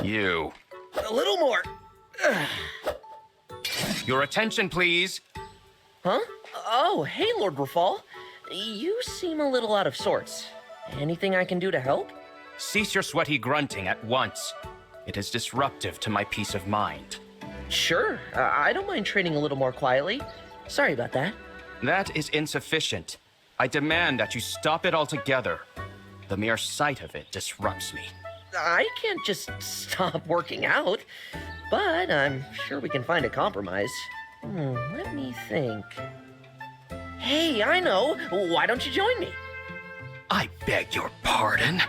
You. A little more. Your attention, please. Huh? Oh, hey, Lord Rafal. You seem a little out of sorts. Anything I can do to help? Cease your sweaty grunting at once. It is disruptive to my peace of mind. Sure, I don't mind training a little more quietly. Sorry about that. That is insufficient. I demand that you stop it altogether. The mere sight of it disrupts me. I can't just stop working out, but I'm sure we can find a compromise. Let me think. Hey, I know. Why don't you join me? I beg your pardon?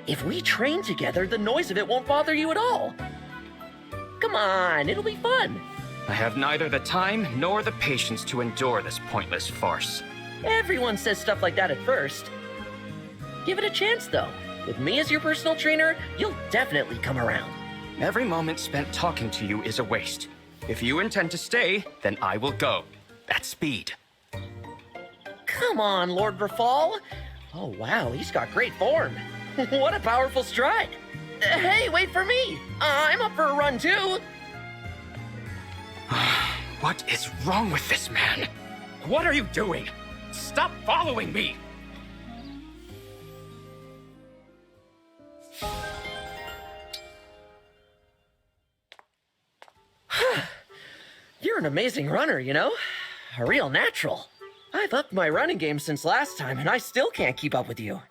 If we train together, the noise of it won't bother you at all. Come on, it'll be fun. I have neither the time nor the patience to endure this pointless farce. Everyone says stuff like that at first. Give it a chance, though. With me as your personal trainer, you'll definitely come around. Every moment spent talking to you is a waste. If you intend to stay, then I will go. At speed. Come on, Lord Rafal. Oh, wow, he's got great form. What a powerful stride. Hey, wait for me. I'm up for a run, too. What is wrong with this man? What are you doing? Stop following me! You're an amazing runner, you know? A real natural. I've upped my running game since last time, and I still can't keep up with you.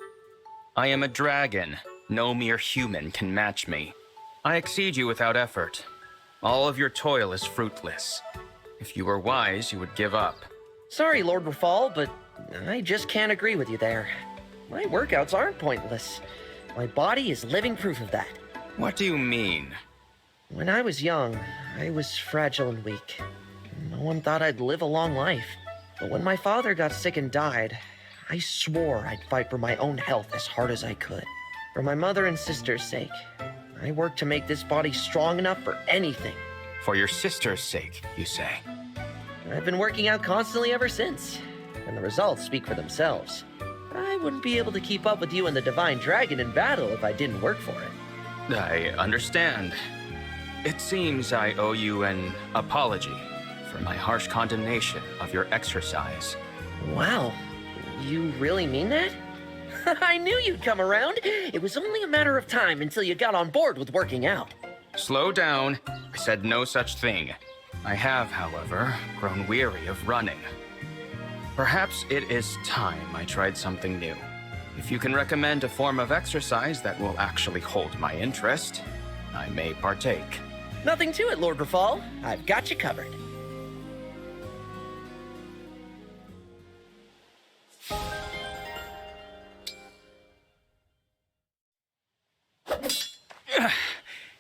I am a dragon. No mere human can match me. I exceed you without effort. All of your toil is fruitless. If you were wise, you would give up. Sorry, Lord Rafal, but I just can't agree with you there. My workouts aren't pointless. My body is living proof of that. What do you mean? When I was young, I was fragile and weak. No one thought I'd live a long life. But when my father got sick and died, I swore I'd fight for my own health as hard as I could. For my mother and sister's sake, I worked to make this body strong enough for anything. For your sister's sake, you say? I've been working out constantly ever since, and the results speak for themselves. I wouldn't be able to keep up with you and the Divine Dragon in battle if I didn't work for it. I understand. It seems I owe you an apology for my harsh condemnation of your exercise. Wow, you really mean that? I knew you'd come around. It was only a matter of time until you got on board with working out. Slow down. I said no such thing. I have, however, grown weary of running. Perhaps it is time I tried something new. If you can recommend a form of exercise that will actually hold my interest, I may partake. Nothing to it, Lord Rafal. I've got you covered.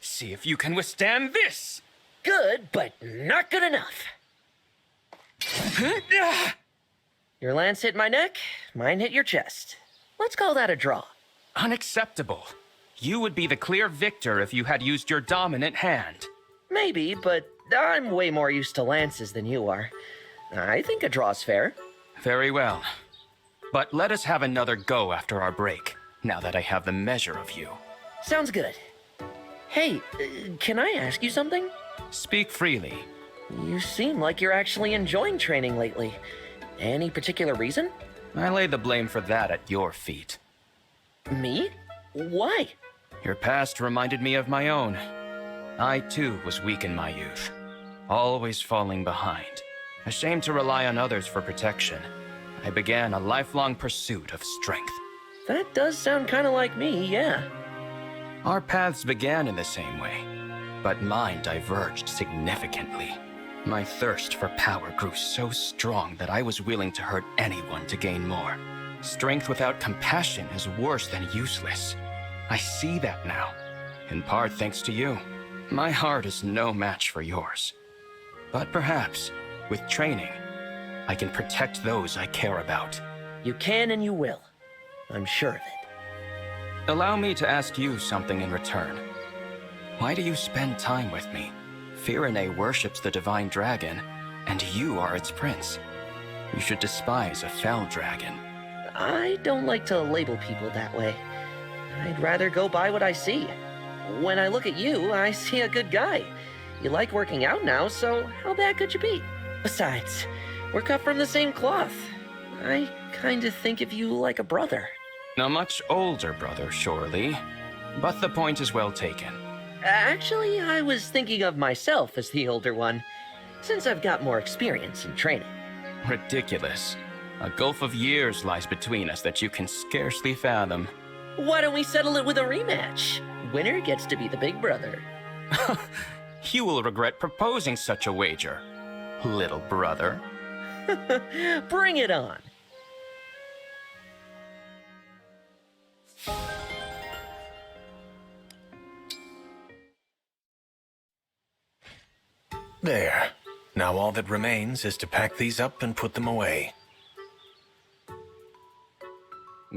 See if you can withstand this! Good, but not good enough. Your lance hit my neck, mine hit your chest. Let's call that a draw. Unacceptable. You would be the clear victor if you had used your dominant hand. Maybe, but I'm way more used to lances than you are. I think a draw's fair. Very well. But let us have another go after our break, now that I have the measure of you. Sounds good. Hey, can I ask you something? Speak freely. You seem like you're actually enjoying training lately. Any particular reason? I lay the blame for that at your feet. Me? Why? Your past reminded me of my own. I, too, was weak in my youth, always falling behind. Ashamed to rely on others for protection, I began a lifelong pursuit of strength. That does sound kind of like me, yeah. Our paths began in the same way, but mine diverged significantly. My thirst for power grew so strong that I was willing to hurt anyone to gain more. Strength without compassion is worse than useless. I see that now, in part thanks to you. My heart is no match for yours. But perhaps, with training, I can protect those I care about. You can and you will. I'm sure of it. Allow me to ask you something in return. Why do you spend time with me? Firene worships the Divine Dragon, and you are its prince. You should despise a fell dragon. I don't like to label people that way. I'd rather go by what I see. When I look at you, I see a good guy. You like working out now, so how bad could you be? Besides, we're cut from the same cloth. I kinda think of you like a brother. A much older brother, surely. But the point is well taken. Actually, I was thinking of myself as the older one, since I've got more experience in training. Ridiculous. A gulf of years lies between us that you can scarcely fathom. Why don't we settle it with a rematch? Winner gets to be the big brother. You will regret proposing such a wager, little brother. Bring it on. There. Now all that remains is to pack these up and put them away.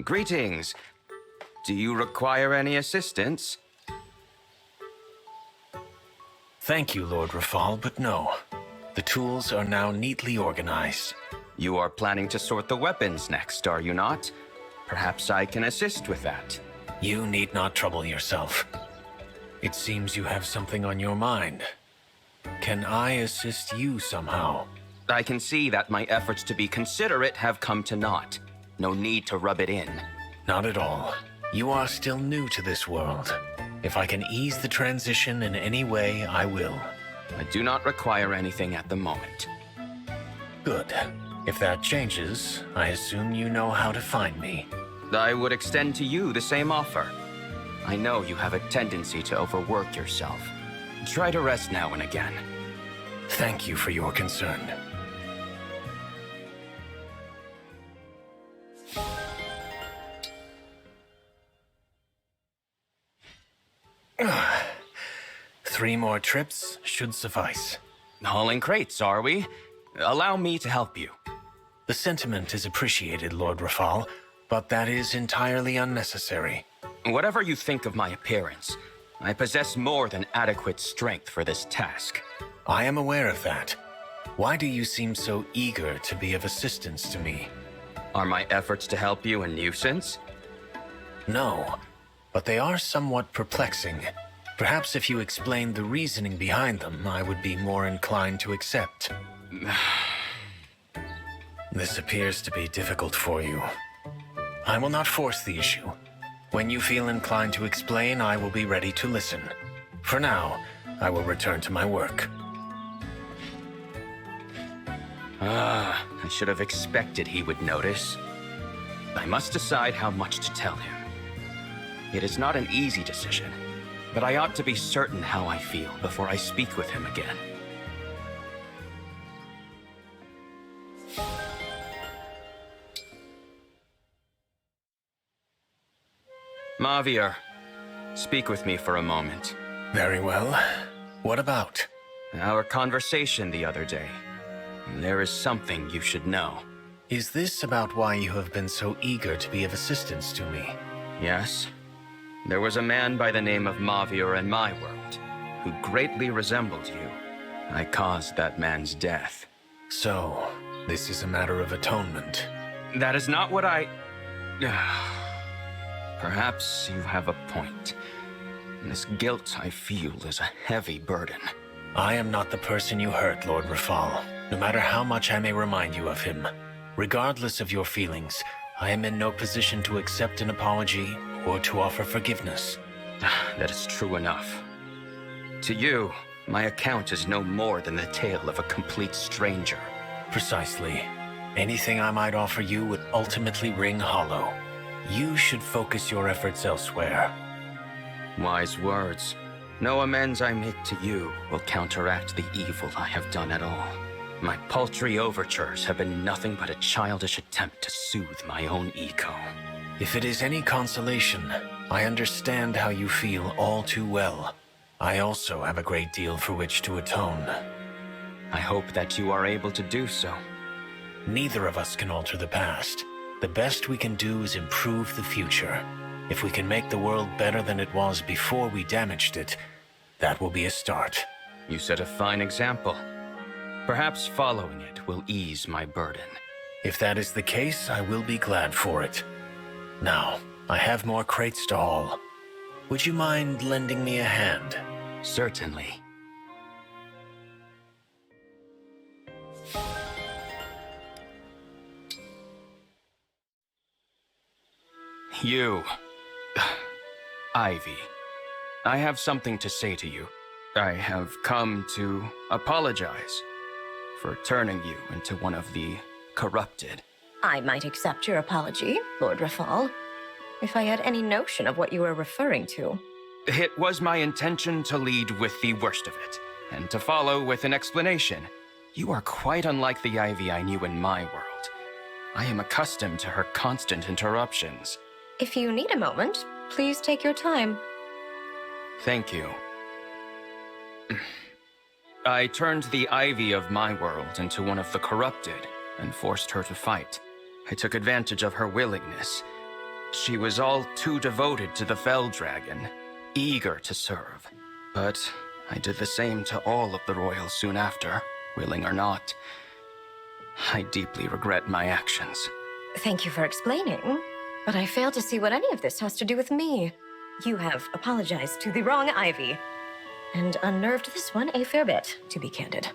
Greetings. Do you require any assistance? Thank you, Lord Rafal, but no. The tools are now neatly organized. You are planning to sort the weapons next, are you not? Perhaps I can assist with that. You need not trouble yourself. It seems you have something on your mind. Can I assist you somehow? I can see that my efforts to be considerate have come to naught. No need to rub it in. Not at all. You are still new to this world. If I can ease the transition in any way, I will. I do not require anything at the moment. Good. If that changes, I assume you know how to find me. I would extend to you the same offer. I know you have a tendency to overwork yourself. Try to rest now and again. Thank you for your concern. Three more trips should suffice. Hauling crates, are we? Allow me to help you. The sentiment is appreciated, Lord Rafal, but that is entirely unnecessary. Whatever you think of my appearance, I possess more than adequate strength for this task. I am aware of that. Why do you seem so eager to be of assistance to me? Are my efforts to help you a nuisance? No, but they are somewhat perplexing. Perhaps if you explained the reasoning behind them, I would be more inclined to accept. This appears to be difficult for you. I will not force the issue. When you feel inclined to explain, I will be ready to listen. For now, I will return to my work. I should have expected he would notice. I must decide how much to tell him. It is not an easy decision, but I ought to be certain how I feel before I speak with him again. Mavier, speak with me for a moment. Very well. What about? Our conversation the other day. There is something you should know. Is this about why you have been so eager to be of assistance to me? Yes. There was a man by the name of Mavier in my world, who greatly resembled you. I caused that man's death. So, this is a matter of atonement. That is not what I... Perhaps you have a point. This guilt I feel is a heavy burden. I am not the person you hurt, Lord Rafal, no matter how much I may remind you of him. Regardless of your feelings, I am in no position to accept an apology or to offer forgiveness. That is true enough. To you, my account is no more than the tale of a complete stranger. Precisely. Anything I might offer you would ultimately ring hollow. You should focus your efforts elsewhere. Wise words. No amends I make to you will counteract the evil I have done at all. My paltry overtures have been nothing but a childish attempt to soothe my own ego. If it is any consolation, I understand how you feel all too well. I also have a great deal for which to atone. I hope that you are able to do so. Neither of us can alter the past. The best we can do is improve the future. If we can make the world better than it was before we damaged it, that will be a start. You set a fine example. Perhaps following it will ease my burden. If that is the case, I will be glad for it. Now, I have more crates to haul. Would you mind lending me a hand? Certainly. You... Ivy. I have something to say to you. I have come to apologize for turning you into one of the corrupted. I might accept your apology, Lord Rafal, if I had any notion of what you were referring to. It was my intention to lead with the worst of it, and to follow with an explanation. You are quite unlike the Ivy I knew in my world. I am accustomed to her constant interruptions. If you need a moment, please take your time. Thank you. I turned the Ivy of my world into one of the corrupted and forced her to fight. I took advantage of her willingness. She was all too devoted to the Fell Dragon, eager to serve. But I did the same to all of the royals soon after, willing or not. I deeply regret my actions. Thank you for explaining, but I fail to see what any of this has to do with me. You have apologized to the wrong Ivy, and unnerved this one a fair bit, to be candid.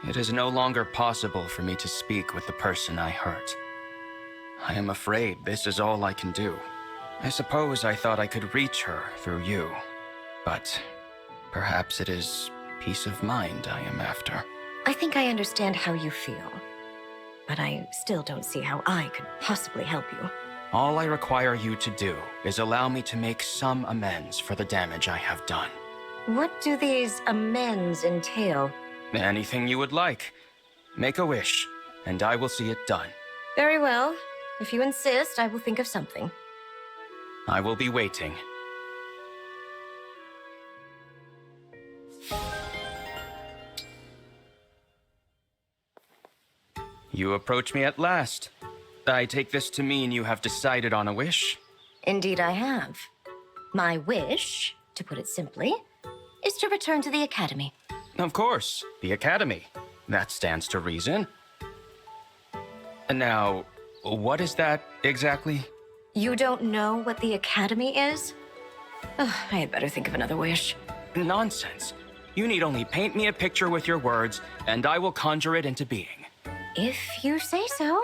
It is no longer possible for me to speak with the person I hurt. I am afraid this is all I can do. I suppose I thought I could reach her through you, but perhaps it is peace of mind I am after. I think I understand how you feel, but I still don't see how I could possibly help you. All I require you to do is allow me to make some amends for the damage I have done. What do these amends entail? Anything you would like. Make a wish, and I will see it done. Very well. If you insist, I will think of something. I will be waiting. You approach me at last. I take this to mean you have decided on a wish? Indeed I have. My wish, to put it simply, is to return to the Academy. Of course, the Academy. That stands to reason. Now, what is that exactly? You don't know what the Academy is? Ugh, I had better think of another wish. Nonsense. You need only paint me a picture with your words, and I will conjure it into being. If you say so.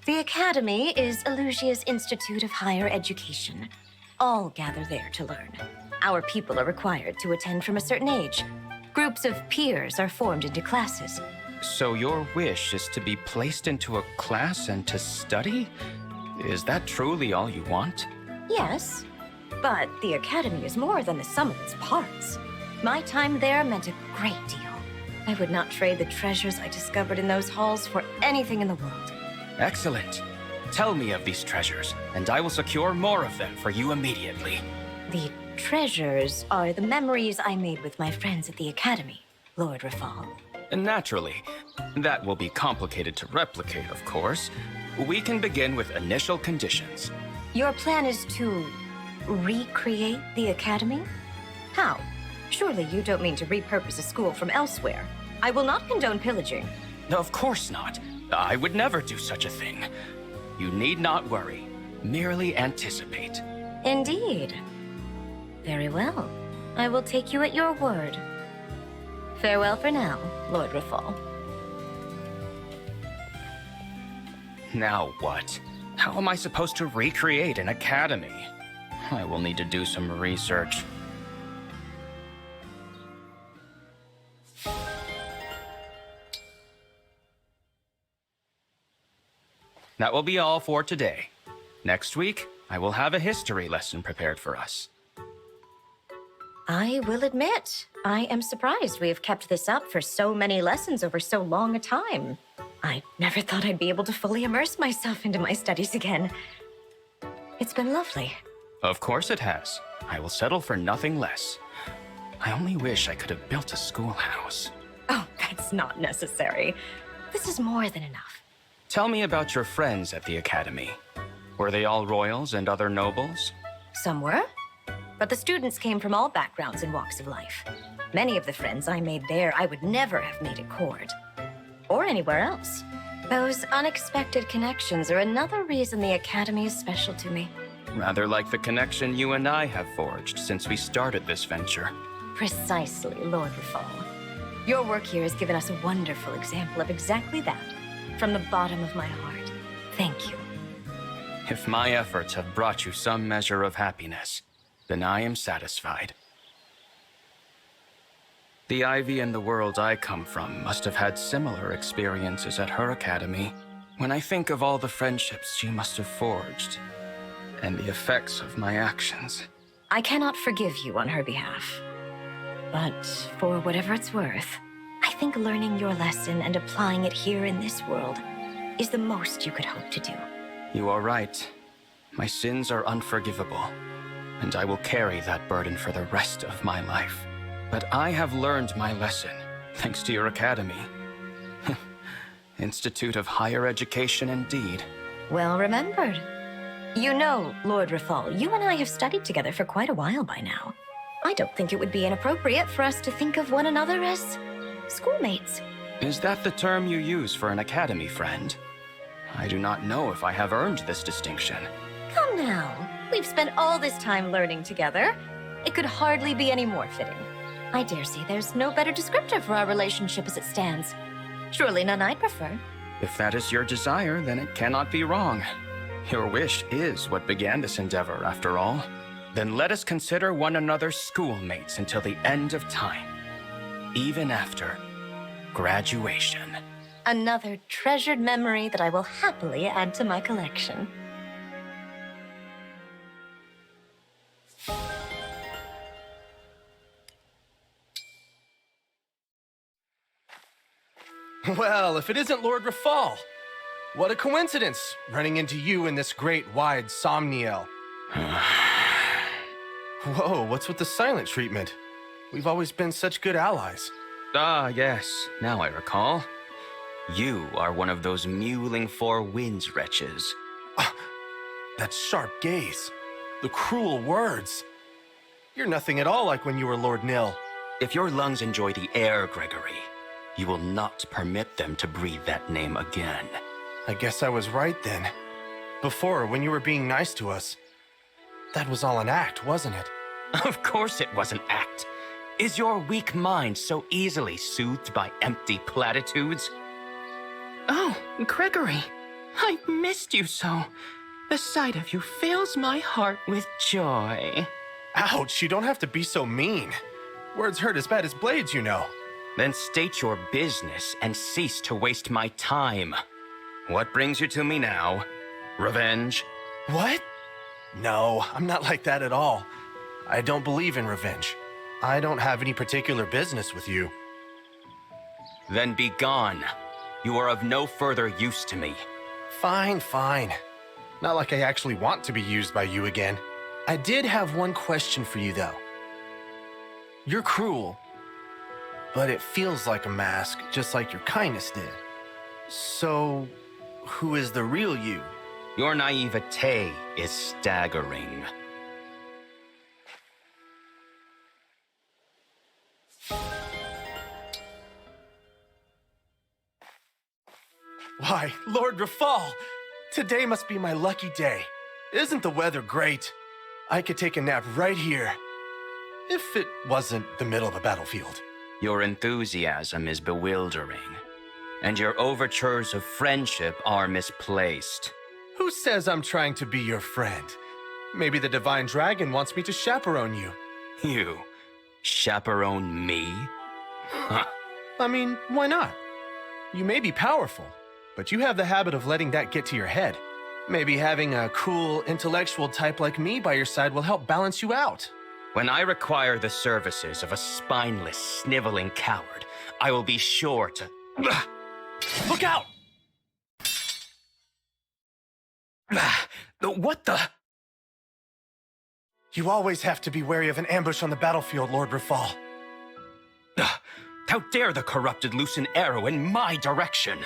The Academy is Elusia's Institute of Higher Education. All gather there to learn. Our people are required to attend from a certain age. Groups of peers are formed into classes. So your wish is to be placed into a class and to study? Is that truly all you want? Yes, but the Academy is more than the sum of its parts. My time there meant a great deal. I would not trade the treasures I discovered in those halls for anything in the world. Excellent. Tell me of these treasures, and I will secure more of them for you immediately. The treasures are the memories I made with my friends at the Academy, Lord Rafal. Naturally. That will be complicated to replicate, of course. We can begin with initial conditions. Your plan is to recreate the Academy? How? Surely you don't mean to repurpose a school from elsewhere. I will not condone pillaging. Of course not. I would never do such a thing. You need not worry. Merely anticipate. Indeed. Very well. I will take you at your word. Farewell for now, Lord Rafal. Now what? How am I supposed to recreate an academy? I will need to do some research. That will be all for today. Next week, I will have a history lesson prepared for us. I will admit, I am surprised we have kept this up for so many lessons over so long a time. I never thought I'd be able to fully immerse myself into my studies again. It's been lovely. Of course it has. I will settle for nothing less. I only wish I could have built a schoolhouse. Oh, that's not necessary. This is more than enough. Tell me about your friends at the academy. Were they all royals and other nobles? Some were, but the students came from all backgrounds and walks of life. Many of the friends I made there, I would never have made at court. Or anywhere else. Those unexpected connections are another reason the Academy is special to me. Rather like the connection you and I have forged since we started this venture. Precisely, Lord Rafal. Your work here has given us a wonderful example of exactly that. From the bottom of my heart, thank you. If my efforts have brought you some measure of happiness, then I am satisfied. The Ivy in the world I come from must have had similar experiences at her academy. When I think of all the friendships she must have forged, and the effects of my actions. I cannot forgive you on her behalf. But for whatever it's worth, I think learning your lesson and applying it here in this world is the most you could hope to do. You are right. My sins are unforgivable, and I will carry that burden for the rest of my life. But I have learned my lesson, thanks to your academy. Institute of Higher Education indeed. Well remembered. You know, Lord Rafal, you and I have studied together for quite a while by now. I don't think it would be inappropriate for us to think of one another as schoolmates. Is that the term you use for an academy friend? I do not know if I have earned this distinction. Come now. We've spent all this time learning together. It could hardly be any more fitting. I dare say there's no better descriptor for our relationship as it stands. Surely none I'd prefer. If that is your desire, then it cannot be wrong. Your wish is what began this endeavor, after all. Then let us consider one another schoolmates until the end of time. Even after graduation. Another treasured memory that I will happily add to my collection. Well, if it isn't Lord Rafal. What a coincidence, running into you in this great wide somniel. Whoa, what's with the silent treatment? We've always been such good allies. Ah, yes. Now I recall. You are one of those mewling four winds wretches. That sharp gaze. The cruel words. You're nothing at all like when you were Lord Nil. If your lungs enjoy the air, Gregory, you will not permit them to breathe that name again. I guess I was right then. Before, when you were being nice to us, that was all an act, wasn't it? Of course it was an act. Is your weak mind so easily soothed by empty platitudes? Oh, Gregory, I missed you so. The sight of you fills my heart with joy. Ouch, you don't have to be so mean. Words hurt as bad as blades, you know. Then state your business and cease to waste my time. What brings you to me now? Revenge? What? No, I'm not like that at all. I don't believe in revenge. I don't have any particular business with you. Then be gone. You are of no further use to me. Fine, fine. Not like I actually want to be used by you again. I did have one question for you, though. You're cruel, but it feels like a mask, just like your kindness did. So, who is the real you? Your naivete is staggering. Why, Lord Rafal! Today must be my lucky day. Isn't the weather great? I could take a nap right here. If it wasn't the middle of a battlefield. Your enthusiasm is bewildering, and your overtures of friendship are misplaced. Who says I'm trying to be your friend? Maybe the Divine Dragon wants me to chaperone you. You chaperone me? Huh. I mean, why not? You may be powerful, but you have the habit of letting that get to your head. Maybe having a cool, intellectual type like me by your side will help balance you out. When I require the services of a spineless, sniveling coward, I will be sure to... Look out! What the... You always have to be wary of an ambush on the battlefield, Lord Rafal. How dare the corrupted loose an arrow in my direction?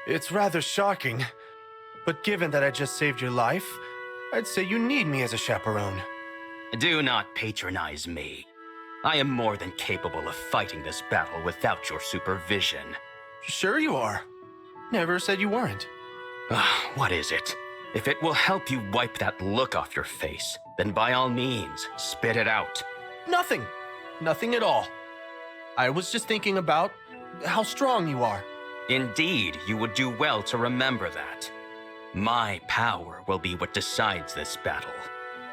It's rather shocking, but given that I just saved your life, I'd say you need me as a chaperone. Do not patronize me. I am more than capable of fighting this battle without your supervision. Sure you are. Never said you weren't. What is it? If it will help you wipe that look off your face, then by all means, spit it out. Nothing. Nothing at all. I was just thinking about how strong you are. Indeed, you would do well to remember that. My power will be what decides this battle,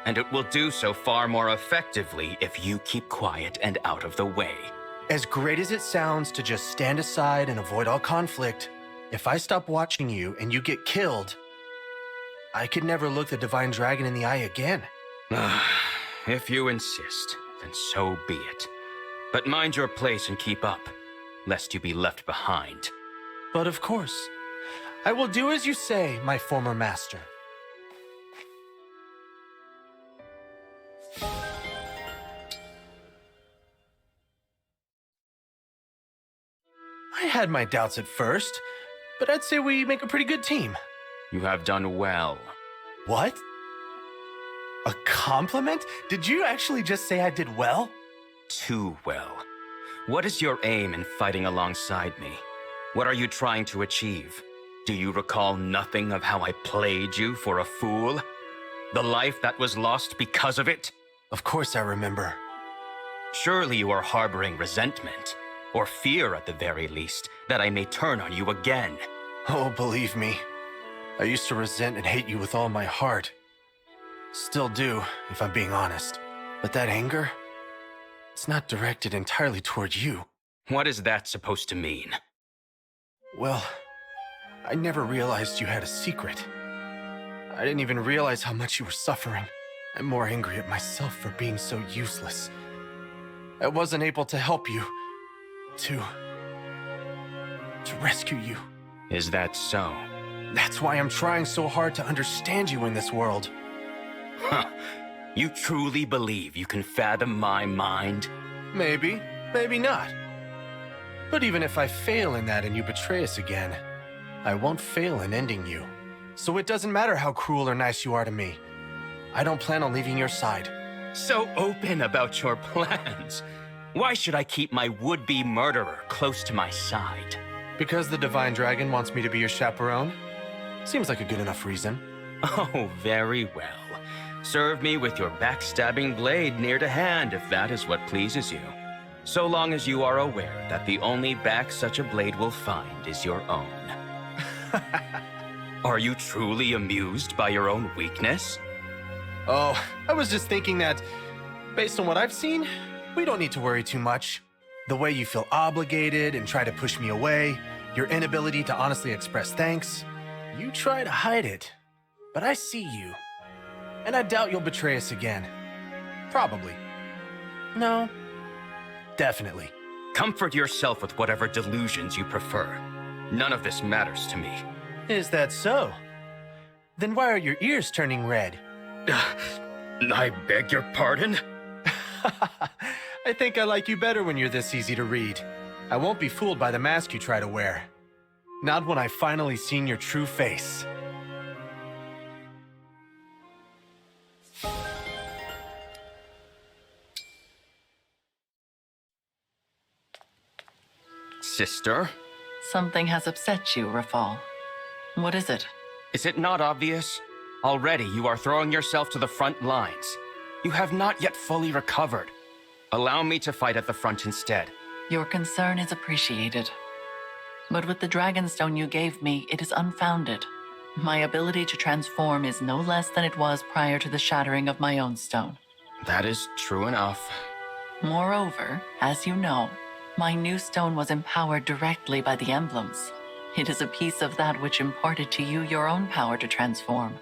and it will do so far more effectively if you keep quiet and out of the way. As great as it sounds to just stand aside and avoid all conflict, if I stop watching you and you get killed, I could never look the Divine Dragon in the eye again. If you insist, then so be it. But mind your place and keep up, lest you be left behind. But of course, I will do as you say, my former master. I had my doubts at first, but I'd say we make a pretty good team. You have done well. What? A compliment? Did you actually just say I did well? Too well. What is your aim in fighting alongside me? What are you trying to achieve? Do you recall nothing of how I played you for a fool? The life that was lost because of it? Of course I remember. Surely you are harboring resentment, or fear at the very least, that I may turn on you again. Oh, believe me, I used to resent and hate you with all my heart. Still do, if I'm being honest. But that anger, it's not directed entirely toward you. What is that supposed to mean? Well, I never realized you had a secret. I didn't even realize how much you were suffering. I'm more angry at myself for being so useless. I wasn't able to help you. To rescue you. Is that so? That's why I'm trying so hard to understand you in this world. Huh. You truly believe you can fathom my mind? Maybe, maybe not. But even if I fail in that and you betray us again, I won't fail in ending you. So it doesn't matter how cruel or nice you are to me. I don't plan on leaving your side. So open about your plans. Why should I keep my would-be murderer close to my side? Because the Divine Dragon wants me to be your chaperone? Seems like a good enough reason. Oh, very well. Serve me with your backstabbing blade near to hand if that is what pleases you. So long as you are aware that the only back such a blade will find is your own. Are you truly amused by your own weakness? Oh, I was just thinking that, based on what I've seen, we don't need to worry too much. The way you feel obligated and try to push me away, your inability to honestly express thanks, you try to hide it. But I see you. And I doubt you'll betray us again. Probably. No. Definitely. Comfort yourself with whatever delusions you prefer. None of this matters to me. Is that so? Then why are your ears turning red? I beg your pardon? I think I like you better when you're this easy to read. I won't be fooled by the mask you try to wear. Not when I've finally seen your true face. Sister? Something has upset you, Rafal. What is it? Is it not obvious? Already you are throwing yourself to the front lines. You have not yet fully recovered. Allow me to fight at the front instead. Your concern is appreciated. But with the Dragonstone you gave me, it is unfounded. My ability to transform is no less than it was prior to the shattering of my own stone. That is true enough. Moreover, as you know, my new stone was empowered directly by the emblems. It is a piece of that which imparted to you your own power to transform.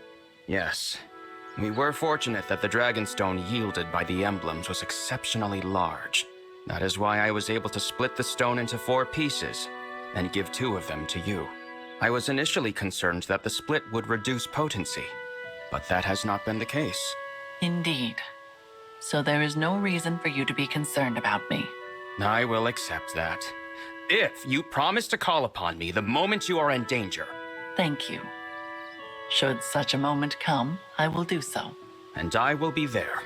Yes. We were fortunate that the Dragonstone yielded by the emblems was exceptionally large. That is why I was able to split the stone into 4 pieces and give 2 of them to you. I was initially concerned that the split would reduce potency, but that has not been the case. Indeed. So there is no reason for you to be concerned about me. I will accept that. If you promise to call upon me the moment you are in danger. Thank you. Should such a moment come, I will do so. And I will be there.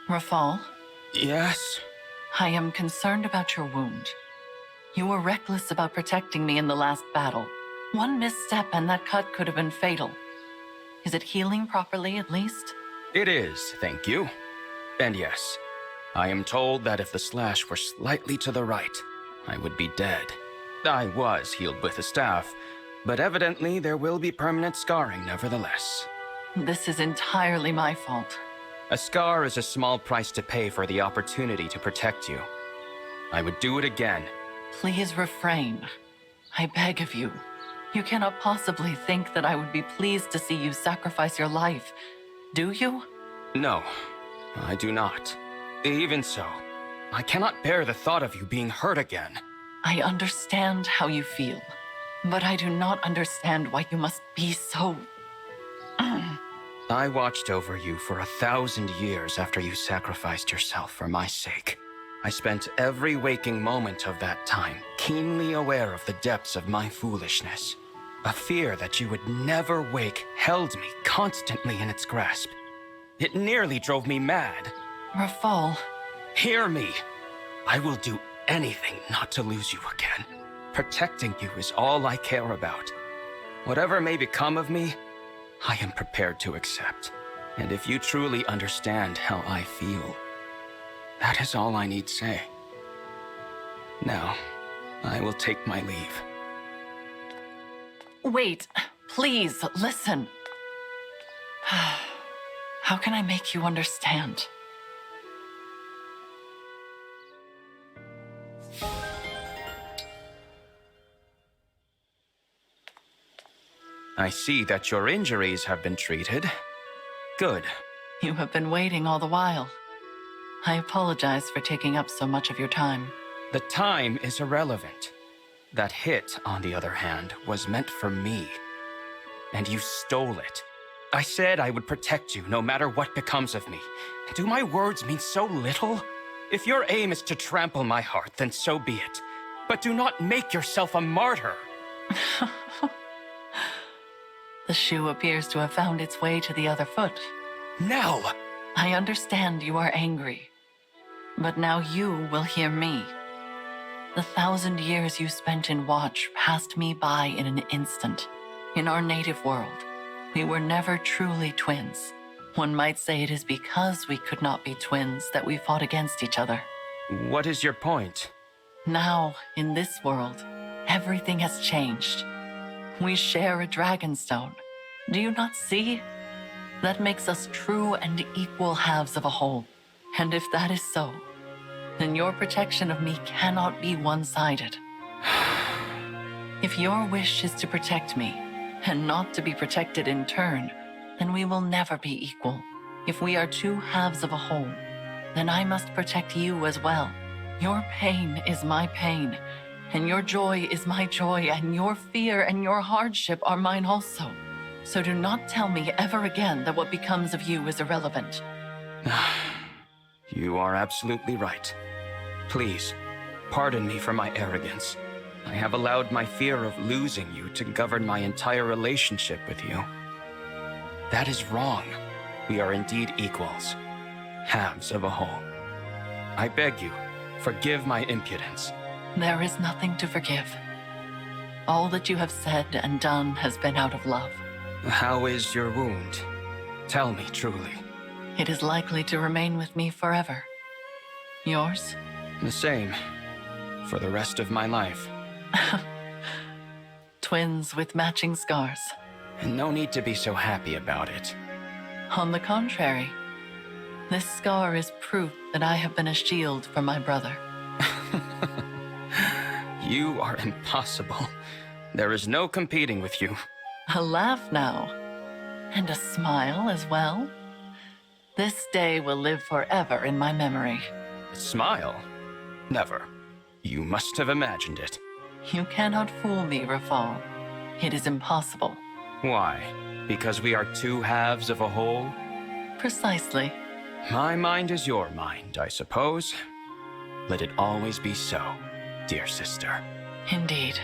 Rafal, Yes? I am concerned about your wound. You were reckless about protecting me in the last battle. One misstep and that cut could have been fatal. Is it healing properly, at least? It is, thank you. And yes, I am told that if the slash were slightly to the right, I would be dead. I was healed with a staff, but evidently there will be permanent scarring nevertheless. This is entirely my fault. A scar is a small price to pay for the opportunity to protect you. I would do it again. Please refrain. I beg of you. You cannot possibly think that I would be pleased to see you sacrifice your life, do you? No, I do not. Even so, I cannot bear the thought of you being hurt again. I understand how you feel, but I do not understand why you must be so... I watched over you for 1,000 years after you sacrificed yourself for my sake. I spent every waking moment of that time keenly aware of the depths of my foolishness. A fear that you would never wake held me constantly in its grasp. It nearly drove me mad. Rafal. Hear me. I will do anything not to lose you again. Protecting you is all I care about. Whatever may become of me, I am prepared to accept. And if you truly understand how I feel, that is all I need say. Now, I will take my leave. Wait, please, listen. How can I make you understand? I see that your injuries have been treated. Good. You have been waiting all the while. I apologize for taking up so much of your time. The time is irrelevant. That hit, on the other hand, was meant for me. And you stole it. I said I would protect you no matter what becomes of me. Do my words mean so little? If your aim is to trample my heart, then so be it. But do not make yourself a martyr. The shoe appears to have found its way to the other foot. Nell! I understand you are angry. But now you will hear me. The 1,000 years you spent in Watch passed me by in an instant. In our native world, we were never truly twins. One might say it is because we could not be twins that we fought against each other. What is your point? Now, in this world, everything has changed. We share a dragonstone. Do you not see? That makes us true and equal halves of a whole. And if that is so, then your protection of me cannot be one-sided. If your wish is to protect me, and not to be protected in turn, then we will never be equal. If we are two halves of a whole, then I must protect you as well. Your pain is my pain, and your joy is my joy, and your fear and your hardship are mine also. So do not tell me ever again that what becomes of you is irrelevant. You are absolutely right. Please, pardon me for my arrogance. I have allowed my fear of losing you to govern my entire relationship with you. That is wrong. We are indeed equals, halves of a whole. I beg you, forgive my impudence. There is nothing to forgive. All that you have said and done has been out of love. How is your wound? Tell me truly. It is likely to remain with me forever. Yours? The same, for the rest of my life. Twins with matching scars. No need to be so happy about it. On the contrary, this scar is proof that I have been a shield for my brother. You are impossible. There is no competing with you. A laugh now, and a smile as well. This day will live forever in my memory. Smile? Never. You must have imagined it. You cannot fool me, Rafal. It is impossible. Why? Because we are two halves of a whole? Precisely. My mind is your mind, I suppose. Let it always be so, dear sister. Indeed.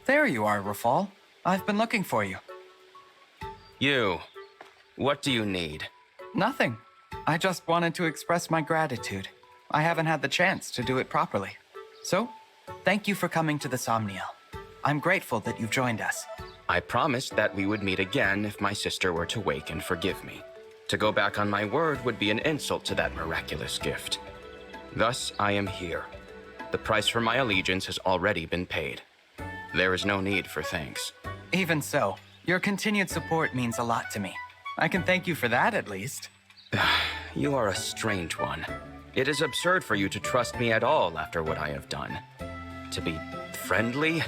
There you are, Rafal. I've been looking for you. You. What do you need? Nothing. I just wanted to express my gratitude. I haven't had the chance to do it properly. So, thank you for coming to the Somniel. I'm grateful that you've joined us. I promised that we would meet again if my sister were to wake and forgive me. To go back on my word would be an insult to that miraculous gift. Thus, I am here. The price for my allegiance has already been paid. There is no need for thanks. Even so, your continued support means a lot to me. I can thank you for that, at least. You are a strange one. It is absurd for you to trust me at all after what I have done. To be friendly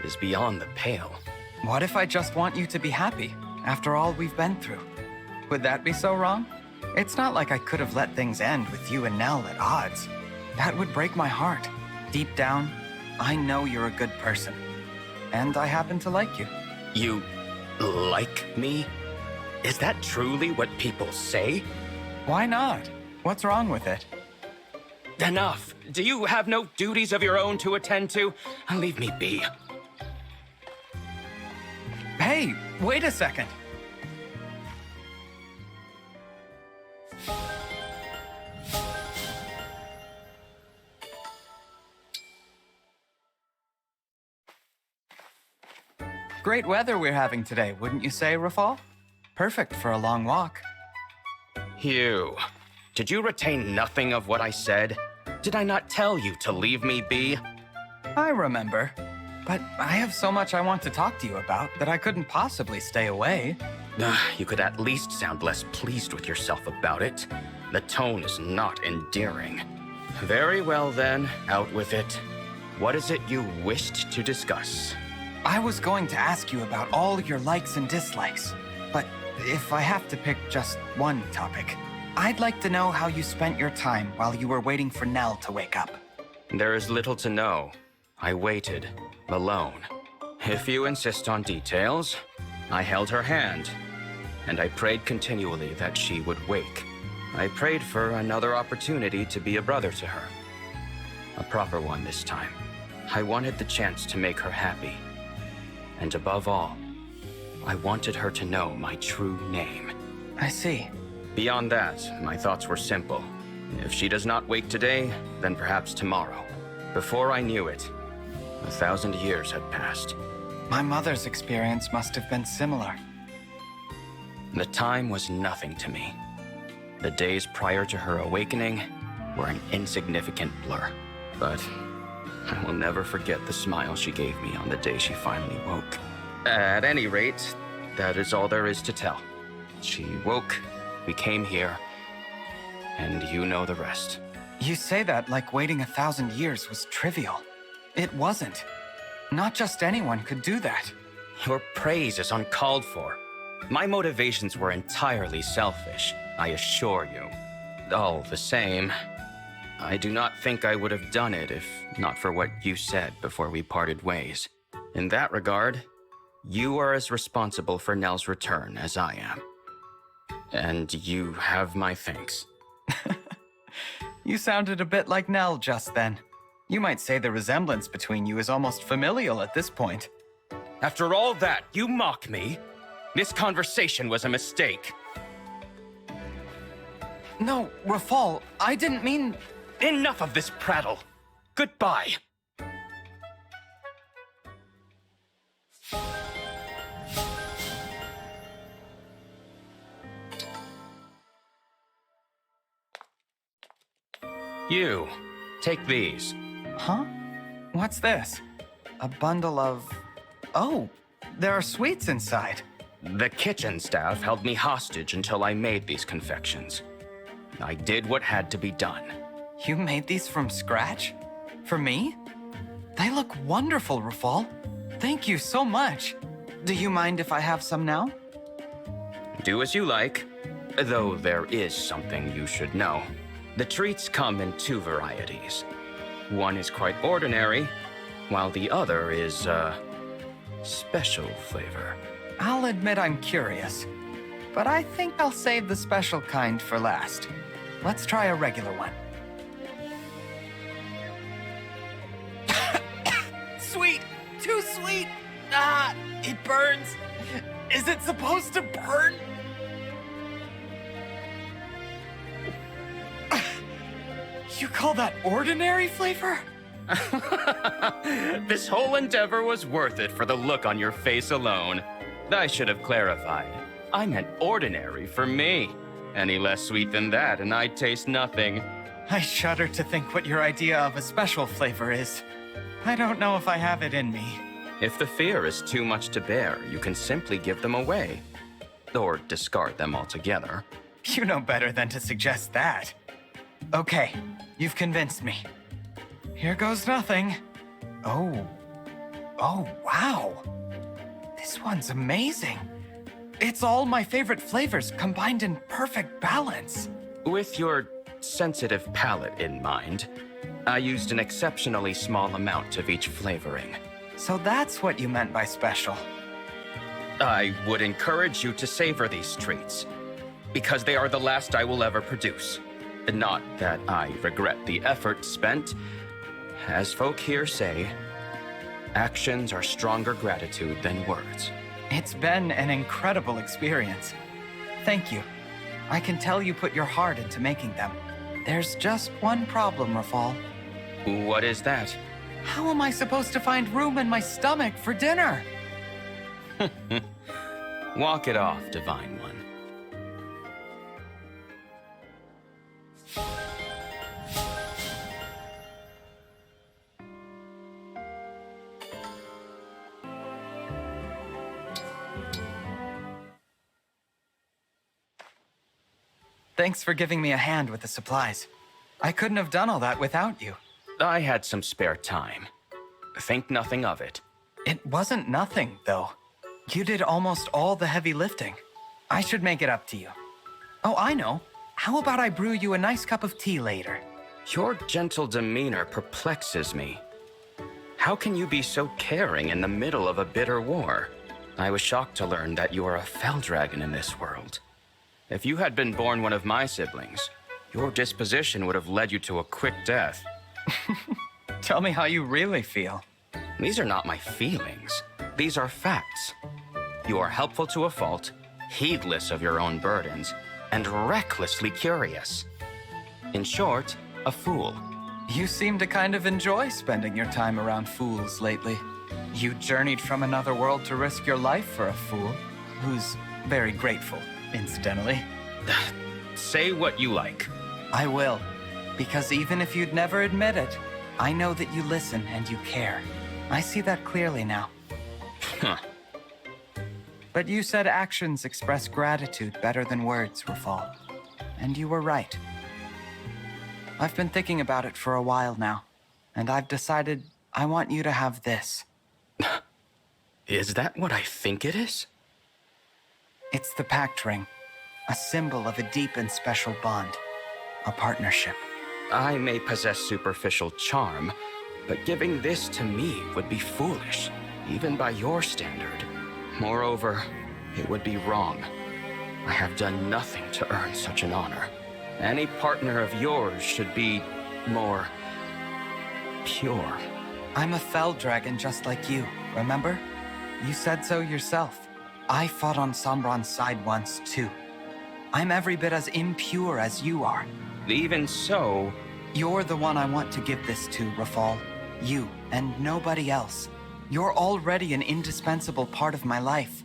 is beyond the pale. What if I just want you to be happy, after all we've been through? Would that be so wrong? It's not like I could have let things end with you and Nell at odds. That would break my heart. Deep down, I know you're a good person. And I happen to like you. You like me? Is that truly what people say? Why not? What's wrong with it? Enough! Do you have no duties of your own to attend to? Leave me be. Hey, wait a second. Great weather we're having today, wouldn't you say, Rafal? Perfect for a long walk. Hugh, did you retain nothing of what I said? Did I not tell you to leave me be? I remember. But I have so much I want to talk to you about that I couldn't possibly stay away. You could at least sound less pleased with yourself about it. The tone is not endearing. Very well then, out with it. What is it you wished to discuss? I was going to ask you about all your likes and dislikes, but if I have to pick just one topic, I'd like to know how you spent your time while you were waiting for Nell to wake up. There is little to know. I waited, alone. If you insist on details, I held her hand, and I prayed continually that she would wake. I prayed for another opportunity to be a brother to her. A proper one this time. I wanted the chance to make her happy. And above all, I wanted her to know my true name. I see. Beyond that, my thoughts were simple. If she does not wake today, then perhaps tomorrow. Before I knew it, 1,000 years had passed. My mother's experience must have been similar. The time was nothing to me. The days prior to her awakening were an insignificant blur. But I will never forget the smile she gave me on the day she finally woke. At any rate, that is all there is to tell. She woke, we came here, and you know the rest. You say that like waiting 1,000 years was trivial. It wasn't. Not just anyone could do that. Your praise is uncalled for. My motivations were entirely selfish, I assure you. All the same, I do not think I would have done it if not for what you said before we parted ways. In that regard, you are as responsible for Nell's return as I am. And you have my thanks. You sounded a bit like Nell just then. You might say the resemblance between you is almost familial at this point. After all that, you mock me? This conversation was a mistake. No, Rafal, I didn't mean... Enough of this prattle. Goodbye. You, take these. Huh? What's this? A bundle of... Oh, there are sweets inside. The kitchen staff held me hostage until I made these confections. I did what had to be done. You made these from scratch? For me? They look wonderful, Rafal. Thank you so much. Do you mind if I have some now? Do as you like, though there is something you should know. The treats come in two varieties. One is quite ordinary, while the other is, special flavor. I'll admit I'm curious, but I think I'll save the special kind for last. Let's try a regular one. Sweet! Too sweet! Ah, it burns. Is it supposed to burn? You call that ordinary flavor? This whole endeavor was worth it for the look on your face alone. I should have clarified. I meant ordinary for me. Any less sweet than that, and I'd taste nothing. I shudder to think what your idea of a special flavor is. I don't know if I have it in me. If the fear is too much to bear, you can simply give them away. Or discard them altogether. You know better than to suggest that. Okay, you've convinced me. Here goes nothing. Oh, wow. This one's amazing. It's all my favorite flavors combined in perfect balance. With your sensitive palate in mind, I used an exceptionally small amount of each flavoring. So that's what you meant by special. I would encourage you to savor these treats, because they are the last I will ever produce. Not that I regret the effort spent. As folk here say, actions are stronger gratitude than words. It's been an incredible experience. Thank you. I can tell you put your heart into making them. There's just one problem, Rafal. What is that? How am I supposed to find room in my stomach for dinner? Walk it off, Divine One. Thanks for giving me a hand with the supplies. I couldn't have done all that without you. I had some spare time. Think nothing of it. It wasn't nothing, though. You did almost all the heavy lifting. I should make it up to you. Oh, I know. How about I brew you a nice cup of tea later? Your gentle demeanor perplexes me. How can you be so caring in the middle of a bitter war? I was shocked to learn that you are a fell dragon in this world. If you had been born one of my siblings, your disposition would have led you to a quick death. Tell me how you really feel. These are not my feelings. These are facts. You are helpful to a fault, heedless of your own burdens, and recklessly curious. In short, a fool. You seem to kind of enjoy spending your time around fools lately. You journeyed from another world to risk your life for a fool, who's very grateful, incidentally. Say what you like. I will, because even if you'd never admit it, I know that you listen and you care. I see that clearly now. Huh. But you said actions express gratitude better than words, Rafal. And you were right. I've been thinking about it for a while now, and I've decided I want you to have this. Is that what I think it is? It's the Pact Ring, a symbol of a deep and special bond, a partnership. I may possess superficial charm, but giving this to me would be foolish, even by your standard. Moreover, it would be wrong. I have done nothing to earn such an honor. Any partner of yours should be more pure. I'm a fell dragon just like you, remember? You said so yourself. I fought on Sombron's side once, too. I'm every bit as impure as you are. Even so... You're the one I want to give this to, Rafal. You, and nobody else. You're already an indispensable part of my life.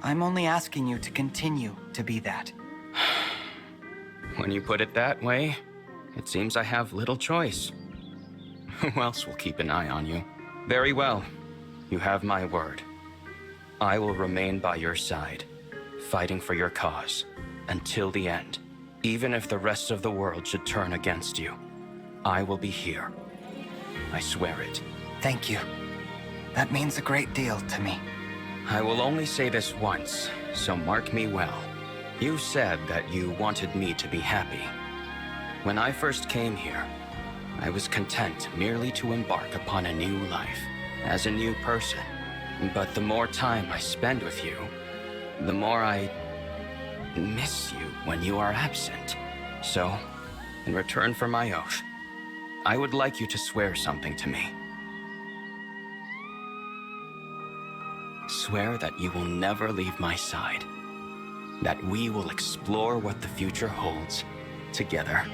I'm only asking you to continue to be that. When you put it that way, it seems I have little choice. Who else will keep an eye on you? Very well. You have my word. I will remain by your side, fighting for your cause, until the end. Even if the rest of the world should turn against you, I will be here. I swear it. Thank you. That means a great deal to me. I will only say this once, so mark me well. You said that you wanted me to be happy. When I first came here, I was content merely to embark upon a new life, as a new person. But the more time I spend with you, the more I miss you when you are absent. So, in return for my oath, I would like you to swear something to me. Swear that you will never leave my side. That we will explore what the future holds together.